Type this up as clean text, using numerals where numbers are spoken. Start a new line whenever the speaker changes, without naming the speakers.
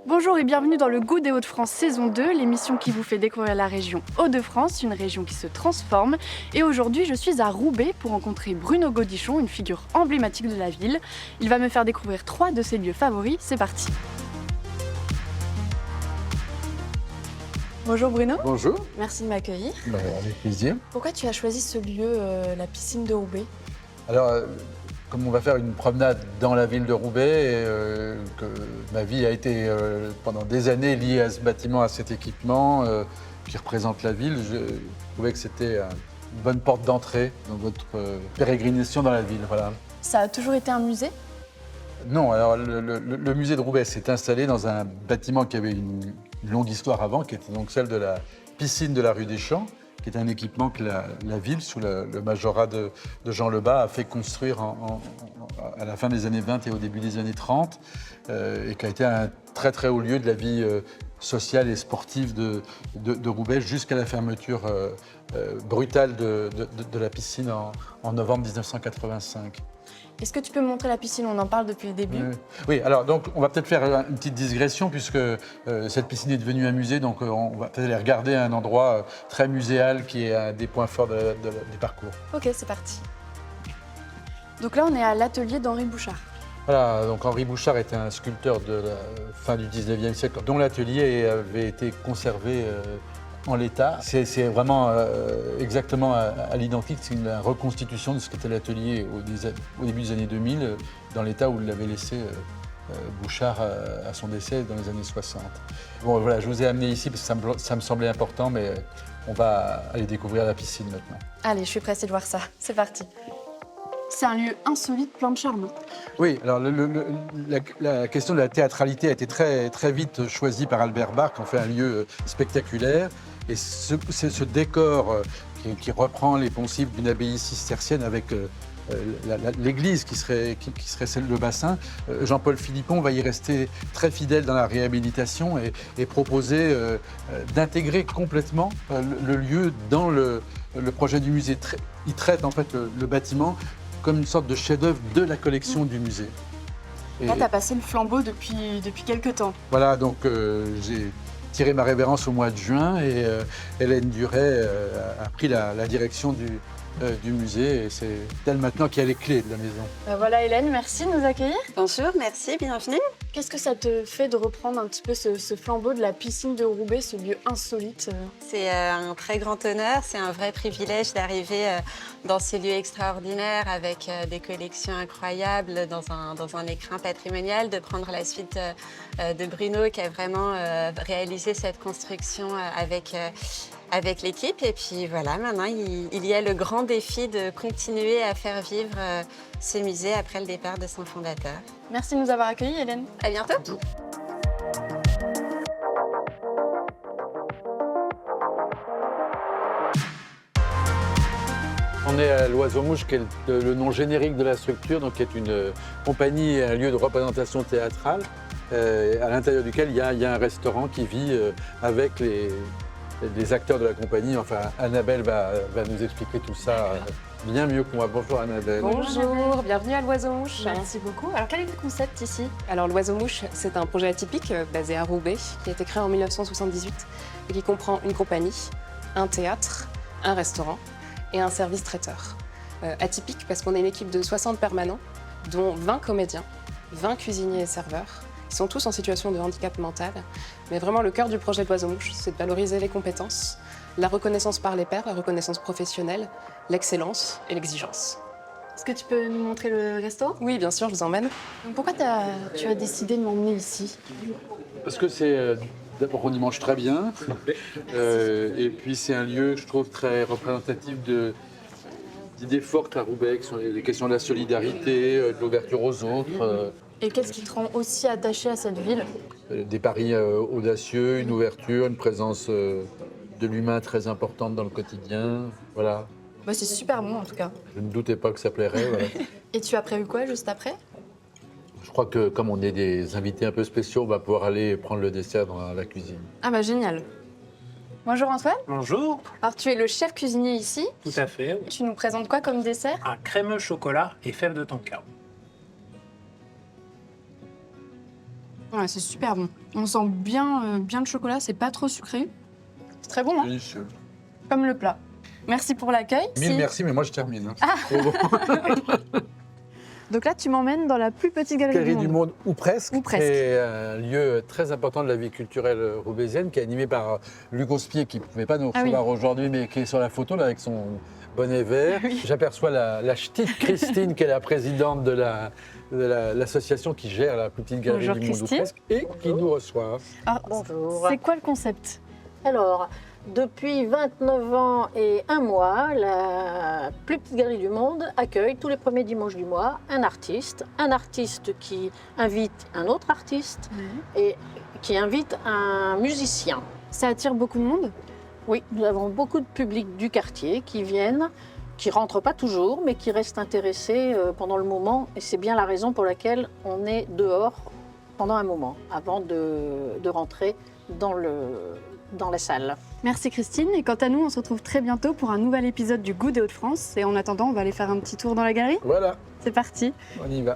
Bonjour et bienvenue dans le Goût des Hauts-de-France saison 2, l'émission qui vous fait découvrir la région Hauts-de-France, une région qui se transforme. Et aujourd'hui, je suis à Roubaix pour rencontrer Bruno Gaudichon, une figure emblématique de la ville. Il va me faire découvrir 3 de ses lieux favoris. C'est parti. Bonjour Bruno.
Bonjour.
Merci de m'accueillir.
Avec plaisir.
Pourquoi tu as choisi ce lieu, la piscine de Roubaix?
Alors, comme on va faire une promenade dans la ville de Roubaix, que ma vie a été pendant des années liée à ce bâtiment, à cet équipement qui représente la ville, je trouvais que c'était une bonne porte d'entrée dans votre pérégrination dans la ville. Voilà.
Ça a toujours été un musée?
Non, alors le musée de Roubaix s'est installé dans un bâtiment qui avait une longue histoire avant, qui était donc celle de la piscine de la rue des Champs, qui est un équipement que la ville, sous le majorat de Jean Lebas, a fait construire à la fin des années 20 et au début des années 30, et qui a été un très très haut lieu de la vie sociale et sportive de Roubaix jusqu'à la fermeture brutale de la piscine en novembre 1985.
Est-ce que tu peux me montrer la piscine? On en parle depuis le début.
Oui, alors donc on va peut-être faire une petite digression puisque cette piscine est devenue un musée, donc on va peut-être aller regarder un endroit très muséal qui est un des points forts du parcours.
Ok, c'est parti. Donc là, on est à l'atelier d'Henri Bouchard.
Voilà, donc Henri Bouchard était un sculpteur de la fin du 19e siècle dont l'atelier avait été conservé en l'état. C'est vraiment exactement à l'identique, c'est une reconstitution de ce qu'était l'atelier au début des années 2000, dans l'état où l'avait laissé Bouchard à son décès dans les années 60. Bon voilà, je vous ai amené ici parce que ça me semblait important, mais on va aller découvrir la piscine maintenant.
Allez, je suis pressée de voir ça. C'est parti. C'est un lieu insolite, plein de charme.
Oui, alors la question de la théâtralité a été très, très vite choisie par Albert Barth, qui en fait un lieu spectaculaire. Et ce décor qui reprend les poncifs d'une abbaye cistercienne avec l'église qui serait celle de Bassin, Jean-Paul Philippon va y rester très fidèle dans la réhabilitation et proposer d'intégrer complètement le lieu dans le projet du musée. Il traite en fait le bâtiment comme une sorte de chef-d'œuvre de la collection du musée.
Là, tu as passé le flambeau depuis quelques temps.
Voilà, donc j'ai tiré ma révérence au mois de juin et Hélène Duret a pris la direction du musée et c'est elle maintenant qui a les clés de la maison.
Voilà Hélène, merci de nous accueillir.
Bonjour, merci, bienvenue.
Qu'est-ce que ça te fait de reprendre un petit peu ce flambeau de la piscine de Roubaix, ce lieu insolite?
C'est un très grand honneur, c'est un vrai privilège d'arriver dans ce lieu extraordinaire avec des collections incroyables dans un écrin patrimonial, de prendre la suite de Bruno qui a vraiment réalisé cette construction avec l'équipe. Et puis voilà, maintenant, il y a le grand défi de continuer à faire vivre ce musée après le départ de son fondateur.
Merci de nous avoir accueillis, Hélène.
À bientôt.
On est à l'Oiseau-Mouche, qui est le nom générique de la structure, donc qui est une compagnie et un lieu de représentation théâtrale, à l'intérieur duquel il y a un restaurant qui vit avec les acteurs de la compagnie. Enfin, Annabelle va nous expliquer tout ça bien mieux que moi. Bonjour Annabelle.
Bonjour, bienvenue à l'Oiseau-Mouche.
Merci beaucoup. Alors, quel est le concept ici?
Alors, l'Oiseau-Mouche, c'est un projet atypique basé à Roubaix, qui a été créé en 1978 et qui comprend une compagnie, un théâtre, un restaurant et un service traiteur. Atypique parce qu'on est une équipe de 60 permanents, dont 20 comédiens, 20 cuisiniers et serveurs. Ils sont tous en situation de handicap mental. Mais vraiment, le cœur du projet de l'Oiseau-Mouche, c'est de valoriser les compétences, la reconnaissance par les pairs, la reconnaissance professionnelle, l'excellence et l'exigence.
Est-ce que tu peux nous montrer le resto?
Oui, bien sûr, je vous emmène.
Pourquoi tu as décidé de m'emmener ici?
Parce que c'est... D'abord, on y mange très bien. Et puis, c'est un lieu, je trouve, très représentatif d'idées fortes à Roubaix, qui sont les questions de la solidarité, de l'ouverture aux autres.
Et qu'est-ce qui te rend aussi attaché à cette ville?
Des paris audacieux, une ouverture, une présence de l'humain très importante dans le quotidien. Voilà.
Bah, c'est super bon en tout cas.
Je ne doutais pas que ça plairait. Voilà.
Et tu as prévu quoi juste après?
Je crois que comme on est des invités un peu spéciaux, on va pouvoir aller prendre le dessert dans la cuisine.
Ah bah génial. Bonjour Antoine.
Bonjour,
Alors tu es le chef cuisinier ici.
tout à fait.
Tu nous présentes quoi comme dessert?
Un crémeux chocolat et fèves de tonka.
Ouais, c'est super bon. On sent bien, bien le chocolat, c'est pas trop sucré. C'est très bon, hein,
Délicieux.
comme le plat. Merci pour l'accueil.
Mille merci, mais moi je termine. Hein. Trop bon.
Donc là, tu m'emmènes dans la plus petite galerie
Galerie du Monde, ou presque.
Ou presque.
C'est un lieu très important de la vie culturelle roubaisienne qui est animé par Luc Spier, qui ne pouvait pas nous
Ah oui.
recevoir aujourd'hui, mais qui est sur la photo là, avec son bonnet vert.
Oui.
J'aperçois la ch'tite Christine, qui est la présidente de l'association qui gère la plus petite galerie
Bonjour,
du monde, ou
Christine.
presque, et qui nous reçoit.
Alors,
Bonjour.
c'est quoi le concept?
Alors, depuis 29 ans et un mois, la plus petite galerie du monde accueille tous les premiers dimanches du mois un artiste qui invite un autre artiste et qui invite un musicien.
Ça attire beaucoup de monde?
Oui, nous avons beaucoup de public du quartier qui viennent, qui ne rentrent pas toujours, mais qui restent intéressés pendant le moment. Et c'est bien la raison pour laquelle on est dehors pendant un moment, avant de rentrer dans la salle.
Merci Christine. Et quant à nous, on se retrouve très bientôt pour un nouvel épisode du Goût des Hauts-de-France. Et en attendant, on va aller faire un petit tour dans la galerie.
Voilà,
C'est parti.
on y va.